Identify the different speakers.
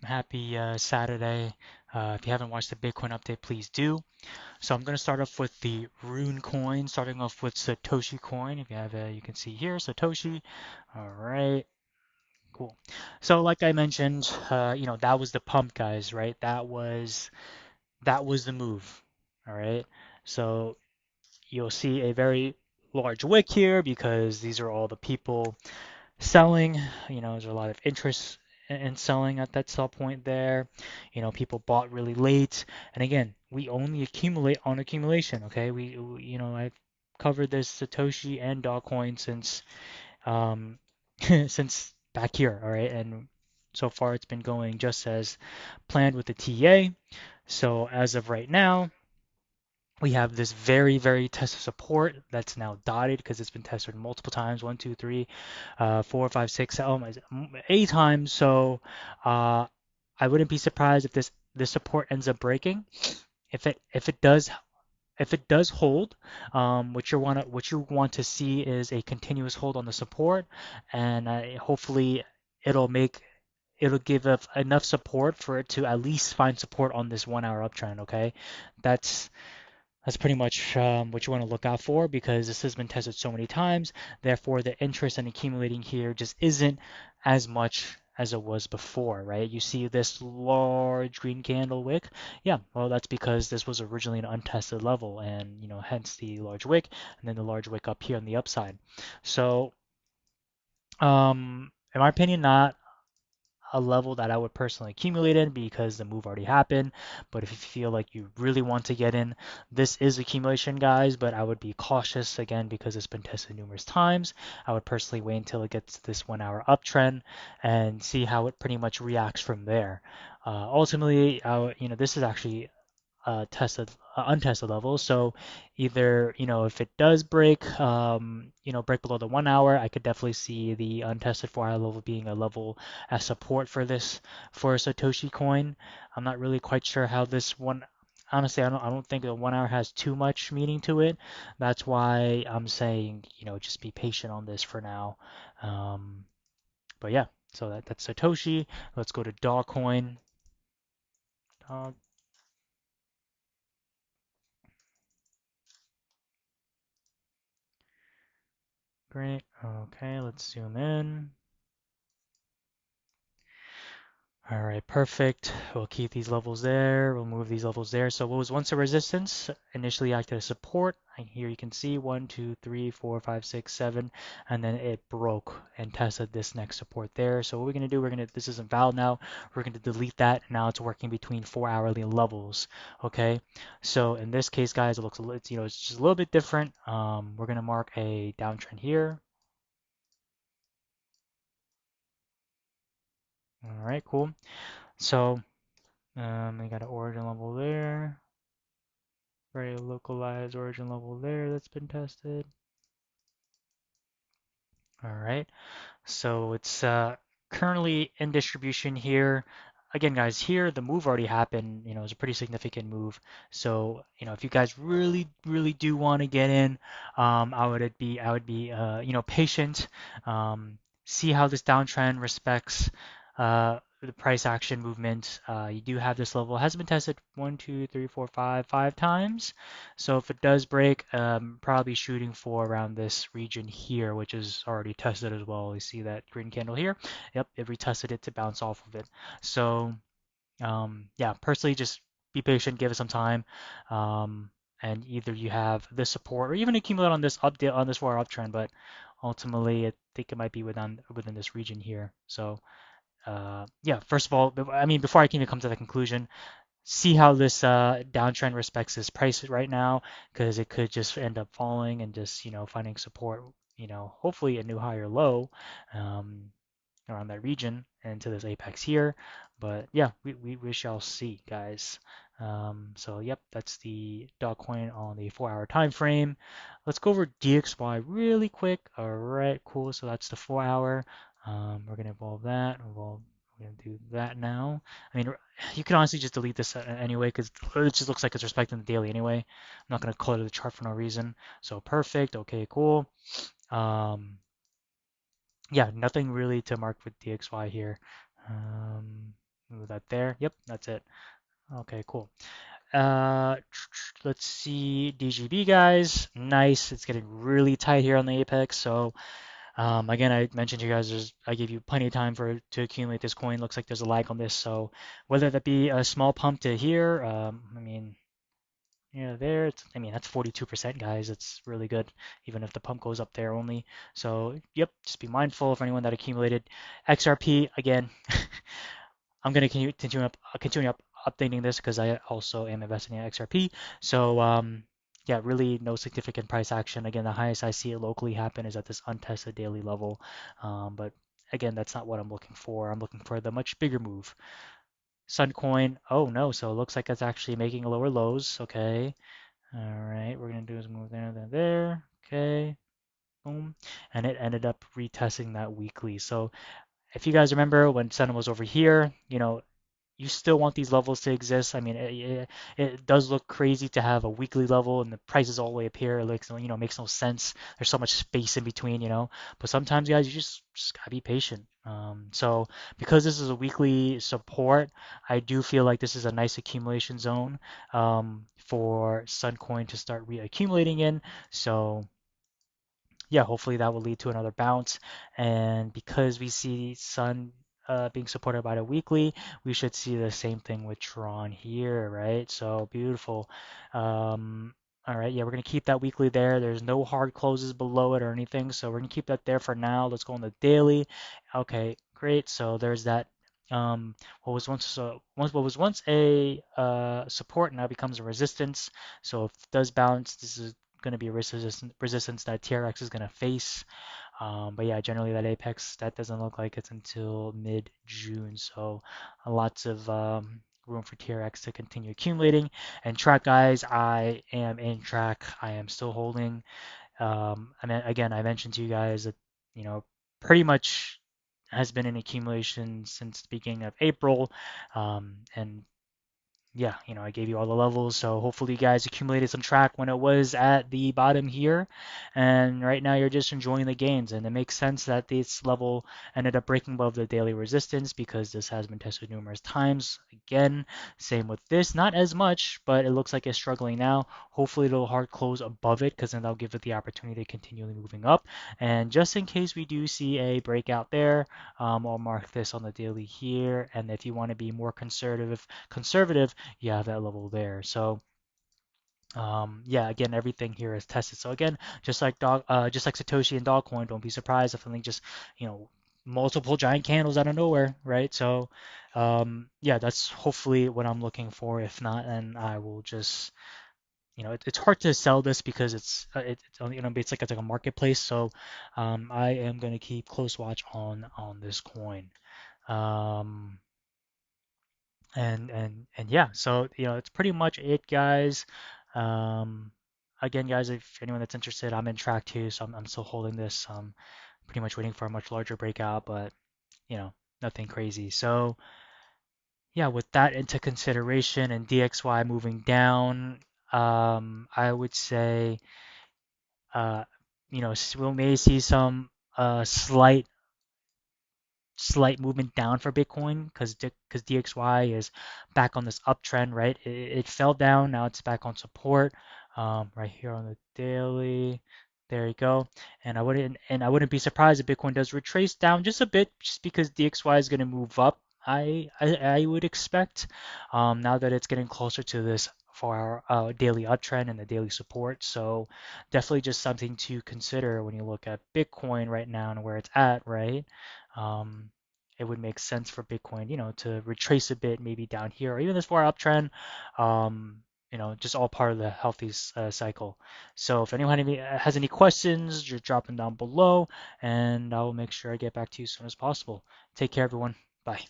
Speaker 1: Happy Saturday. If you haven't watched the Bitcoin update, please do. So I'm going to start off with the Rune coin, starting off with Satoshi coin. If you have, you can see here, Satoshi. All right, cool. So like I mentioned, that was the pump, guys, right? That was the move. All right. So you'll see a very large wick here because these are all the people selling. There's a lot of interest in selling at that sell point there. People bought really late. And again, we only accumulate on accumulation, okay? I've covered this Satoshi and Dogecoin since um since back here, all right? And so far it's been going just as planned with the TA. So as of right now, we have this very, very test of support that's now dotted because it's been tested multiple times, one, two, three, 4, 5, 6, oh my, 8 times. So I wouldn't be surprised if this support ends up breaking. If it does hold, what you want to see is a continuous hold on the support, and hopefully it'll make it'll give enough support for it to at least find support on this 1 hour uptrend. Okay, that's that's pretty much what you want to look out for because this has been tested so many times. Therefore, the interest in accumulating here just isn't as much as it was before, right? You see this large green candle wick. Yeah, well, that's because this was originally an untested level and, hence the large wick and then the large wick up here on the upside. So, in my opinion, not a level that I would personally accumulate in because the move already happened. But if you feel like you really want to get in, this is accumulation, guys. But I would be cautious again because it's been tested numerous times. I would personally wait until it gets to this 1 hour uptrend and see how it pretty much reacts from there. Ultimately, this is actually untested level. So either, if it does break below the 1 hour, I could definitely see the untested 4 hour level being a level as support for Satoshi coin. I'm not really quite sure how this one. Honestly, I don't think the 1 hour has too much meaning to it. That's why I'm saying, just be patient on this for now. Um, but yeah, so that's Satoshi. Let's go to Dogcoin. Dog, great. Okay, let's zoom in. All right, perfect. We'll keep these levels there. We'll move these levels there. So what was once a resistance initially acted as support. And here you can see 1, 2, 3, 4, 5, 6, 7, and then it broke and tested this next support there. So what we're gonna do, this isn't valid now. We're gonna delete that. Now it's working between 4 hourly levels. Okay. So in this case, guys, it looks a little, it's just a little bit different. We're gonna mark a downtrend here. All right, cool. So we got an origin level there. Very localized origin level there that's been tested. All right, so it's currently in distribution here. Again, guys, here the move already happened. It's a pretty significant move. So, if you guys really, really do want to get in, I would be, patient. See how this downtrend respects the price action movement. You do have this level. It has been tested 1, 2, 3, 4, 5 times. So if it does break, probably shooting for around this region here, which is already tested as well. You see that green candle here? Yep, it retested it to bounce off of it. So yeah, personally, just be patient, give it some time, and either you have this support or even accumulate on this update on this 4 hour uptrend. But ultimately, I think it might be within this region here. So yeah, first of all, I mean, before I can even come to the conclusion, see how this downtrend respects this price right now, because it could just end up falling and just, finding support, hopefully a new higher low um, around that region and to this apex here. But yeah, we shall see, guys. So yep, that's the dog coin on the 4 hour time frame. Let's go over DXY really quick. All right, cool. So that's the 4 hour. We're gonna evolve that. We're gonna do that now. I mean, you can honestly just delete this anyway because it just looks like it's respecting the daily anyway. I'm not gonna color the chart for no reason. So perfect. Okay, cool. Yeah, nothing really to mark with DXY here. Um, move that there. Yep, that's it. Okay, cool. Uh, let's see, DGB guys, nice. It's getting really tight here on the apex. So again, I mentioned to you guys, I gave you plenty of time to accumulate this coin. Looks like there's a lag on this. So whether that be a small pump to here, I mean, yeah, there. I mean, that's 42%, guys. It's really good, even if the pump goes up there only. So yep, just be mindful for anyone that accumulated XRP. Again, I'm gonna continue updating this because I also am investing in XRP. So yeah, really no significant price action. Again, the highest I see it locally happen is at this untested daily level. But again, that's not what I'm looking for. I'm looking for the much bigger move. Suncoin, oh no, so it looks like it's actually making lower lows. Okay. All right, we're gonna do is move there, then there. Okay. Boom. And it ended up retesting that weekly. So if you guys remember when Sun was over here, you still want these levels to exist. I mean, it does look crazy to have a weekly level and the prices all the way up here. It looks, makes no sense. There's so much space in between, But sometimes, guys, you just gotta be patient. So because this is a weekly support, I do feel like this is a nice accumulation zone for Suncoin to start reaccumulating in. So yeah, hopefully that will lead to another bounce. And because we see Sun being supported by the weekly, we should see the same thing with Tron here, right? So beautiful. All right, yeah, we're gonna keep that weekly there. There's no hard closes below it or anything, so we're gonna keep that there for now. Let's go on the daily. Okay, great. So there's that. Um, what was once a support now becomes a resistance. So if it does bounce, this is going to be a resistance that TRX is going to face. But yeah, generally that apex, that doesn't look like it's until mid-June. So lots of room for TRX to continue accumulating. And track guys, I am in track. I am still holding. I mean, again, I mentioned to you guys that, pretty much has been in accumulation since the beginning of April. And yeah, I gave you all the levels, so hopefully you guys accumulated some track when it was at the bottom here, and right now you're just enjoying the gains, and it makes sense that this level ended up breaking above the daily resistance because this has been tested numerous times. Again, same with this, not as much, but it looks like it's struggling now. Hopefully it'll hard close above it because then that'll give it the opportunity to continually moving up, and just in case we do see a breakout there, I'll mark this on the daily here, and if you want to be more conservative, you have that level there. So yeah, again, everything here is tested. So again, just like Satoshi and Dogcoin, don't be surprised if something just, you know, multiple giant candles out of nowhere, right? So yeah, that's hopefully what I'm looking for. If not, then I will just, it's hard to sell this because it's like a marketplace. So I am gonna keep close watch on this coin. Um, and yeah, so it's pretty much it, guys. um Again, guys, if anyone that's interested, I'm in track two, so I'm still holding this. Pretty much waiting for a much larger breakout, but you know nothing crazy. So yeah, with that into consideration and DXY moving down, I would say uh we may see some slight movement down for Bitcoin because DXY is back on this uptrend, right? It fell down, now it's back on support, right here on the daily. There you go. And I wouldn't be surprised if Bitcoin does retrace down just a bit, just because DXY is going to move up. I would expect, now that it's getting closer to this for our daily uptrend and the daily support. So definitely just something to consider when you look at Bitcoin right now and where it's at, right? um, it would make sense for Bitcoin, to retrace a bit, maybe down here, or even this 4-hour uptrend. Um, just all part of the healthy cycle. So if anyone has any questions, just drop them down below, and I will make sure I get back to you as soon as possible. Take care, everyone. Bye.